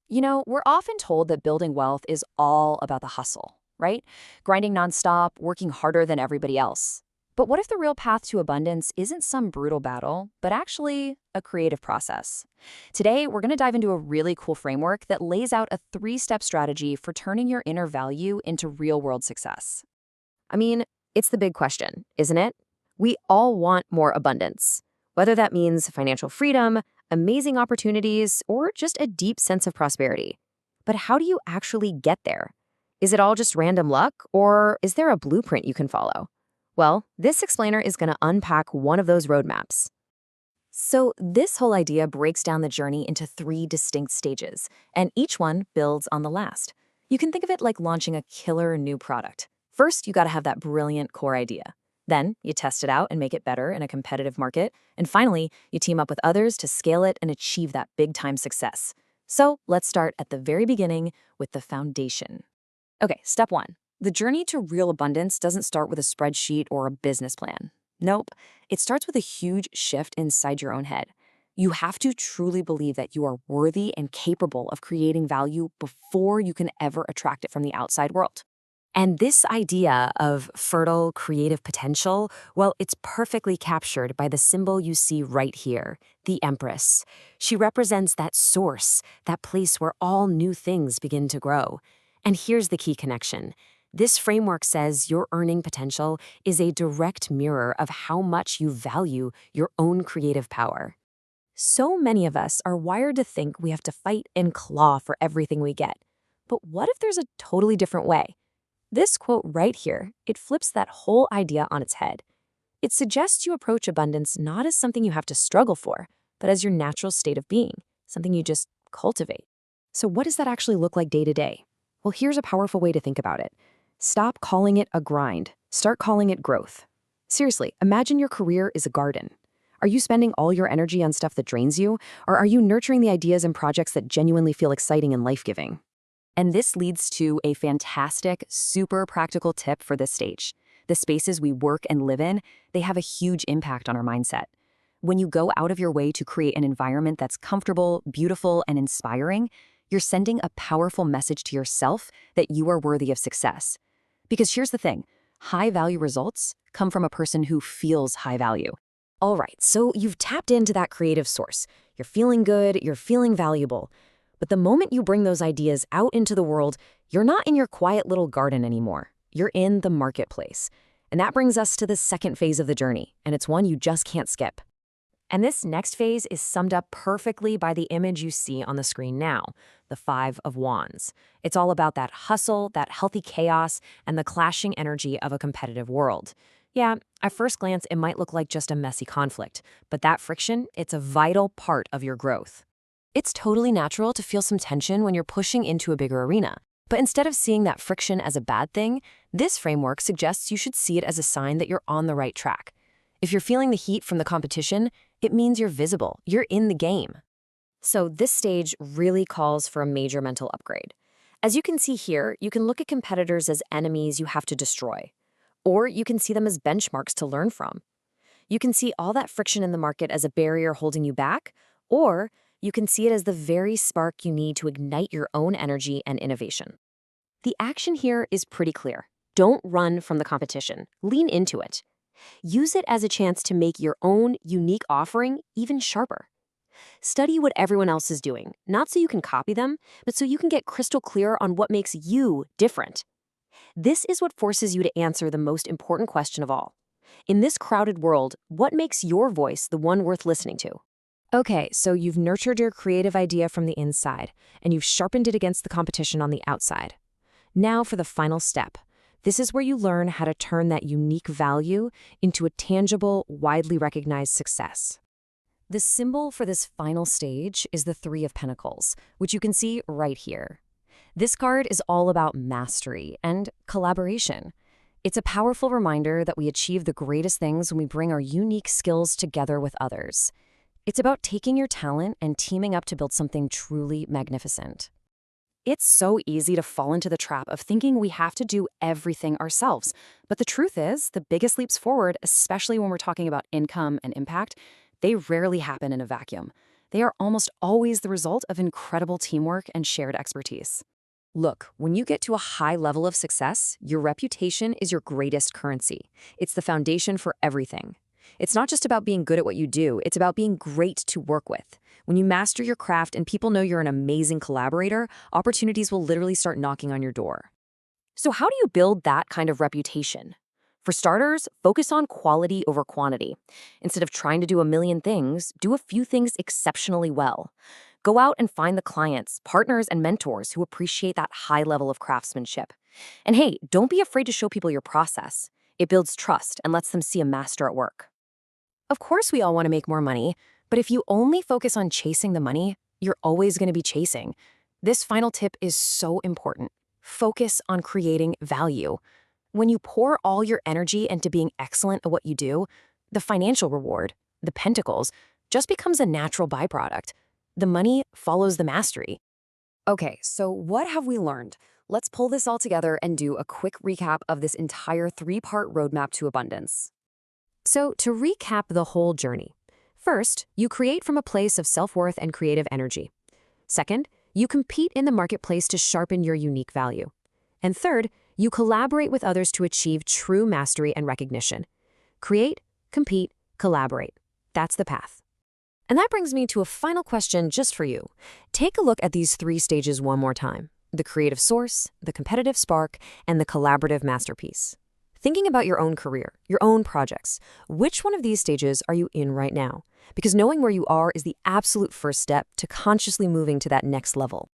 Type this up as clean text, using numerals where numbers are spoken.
We're often told that building wealth is all about the hustle, right? Grinding nonstop, working harder than everybody else. But what if the real path to abundance isn't some brutal battle, but actually a creative process? Today, we're going to dive into a really cool framework that lays out a three-step strategy for turning your inner value into real-world success. I mean, it's the big question, isn't it? We all want more abundance, whether that means financial freedom, amazing opportunities, or just a deep sense of prosperity. But how do you actually get there? Is it all just random luck, or is there a blueprint you can follow? Well, this explainer is going to unpack one of those roadmaps. So this whole idea breaks down the journey into three distinct stages, and each one builds on the last. You can think of it like launching a killer new product. First, you got to have that brilliant core idea. Then, you test it out and make it better in a competitive market. And finally, you team up with others to scale it and achieve that big-time success. So let's start at the very beginning with the foundation. Okay, step one. The journey to real abundance doesn't start with a spreadsheet or a business plan. Nope, it starts with a huge shift inside your own head. You have to truly believe that you are worthy and capable of creating value before you can ever attract it from the outside world. And this idea of fertile creative potential, well, it's perfectly captured by the symbol you see right here, the Empress. She represents that source, that place where all new things begin to grow. And here's the key connection. This framework says your earning potential is a direct mirror of how much you value your own creative power. So many of us are wired to think we have to fight and claw for everything we get. But what if there's a totally different way? This quote right here, it flips that whole idea on its head. It suggests you approach abundance not as something you have to struggle for, but as your natural state of being, something you just cultivate. So what does that actually look like day to day? Well, here's a powerful way to think about it. Stop calling it a grind. Start calling it growth. Seriously, imagine your career is a garden. Are you spending all your energy on stuff that drains you, or are you nurturing the ideas and projects that genuinely feel exciting and life-giving? And this leads to a fantastic, super practical tip for this stage. The spaces we work and live in, they have a huge impact on our mindset. When you go out of your way to create an environment that's comfortable, beautiful, and inspiring, you're sending a powerful message to yourself that you are worthy of success. Because here's the thing, high-value results come from a person who feels high value. All right, so you've tapped into that creative source. You're feeling good, you're feeling valuable. But the moment you bring those ideas out into the world, you're not in your quiet little garden anymore. You're in the marketplace. And that brings us to the second phase of the journey, and it's one you just can't skip. And this next phase is summed up perfectly by the image you see on the screen now, the Five of Wands. It's all about that hustle, that healthy chaos, and the clashing energy of a competitive world. Yeah, at first glance, it might look like just a messy conflict, but that friction, it's a vital part of your growth. It's totally natural to feel some tension when you're pushing into a bigger arena. But instead of seeing that friction as a bad thing, this framework suggests you should see it as a sign that you're on the right track. If you're feeling the heat from the competition, it means you're visible, you're in the game. So this stage really calls for a major mental upgrade. As you can see here, you can look at competitors as enemies you have to destroy. Or you can see them as benchmarks to learn from. You can see all that friction in the market as a barrier holding you back, or you can see it as the very spark you need to ignite your own energy and innovation. The action here is pretty clear. Don't run from the competition. Lean into it. Use it as a chance to make your own unique offering even sharper. Study what everyone else is doing, not so you can copy them, but so you can get crystal clear on what makes you different. This is what forces you to answer the most important question of all. In this crowded world, what makes your voice the one worth listening to? Okay, so you've nurtured your creative idea from the inside, and you've sharpened it against the competition on the outside. Now for the final step. This is where you learn how to turn that unique value into a tangible, widely recognized success. The symbol for this final stage is the Three of Pentacles, which you can see right here. This card is all about mastery and collaboration. It's a powerful reminder that we achieve the greatest things when we bring our unique skills together with others. It's about taking your talent and teaming up to build something truly magnificent. It's so easy to fall into the trap of thinking we have to do everything ourselves. But the truth is, the biggest leaps forward, especially when we're talking about income and impact, they rarely happen in a vacuum. They are almost always the result of incredible teamwork and shared expertise. Look, when you get to a high level of success, your reputation is your greatest currency. It's the foundation for everything. It's not just about being good at what you do, it's about being great to work with. When you master your craft and people know you're an amazing collaborator, opportunities will literally start knocking on your door. So how do you build that kind of reputation? For starters, focus on quality over quantity. Instead of trying to do a million things, do a few things exceptionally well. Go out and find the clients, partners, and mentors who appreciate that high level of craftsmanship. And hey, don't be afraid to show people your process. It builds trust and lets them see a master at work. Of course, we all want to make more money, but if you only focus on chasing the money, you're always going to be chasing. This final tip is so important. Focus on creating value. When you pour all your energy into being excellent at what you do, the financial reward, the Pentacles, just becomes a natural byproduct. The money follows the mastery. Okay, so what have we learned? Let's pull this all together and do a quick recap of this entire 3-part roadmap to abundance. So, to recap the whole journey. First, you create from a place of self-worth and creative energy. Second, you compete in the marketplace to sharpen your unique value. And third, you collaborate with others to achieve true mastery and recognition. Create, compete, collaborate. That's the path. And that brings me to a final question just for you. Take a look at these 3 stages one more time: the creative source, the competitive spark, and the collaborative masterpiece. Thinking about your own career, your own projects, which one of these stages are you in right now? Because knowing where you are is the absolute first step to consciously moving to that next level.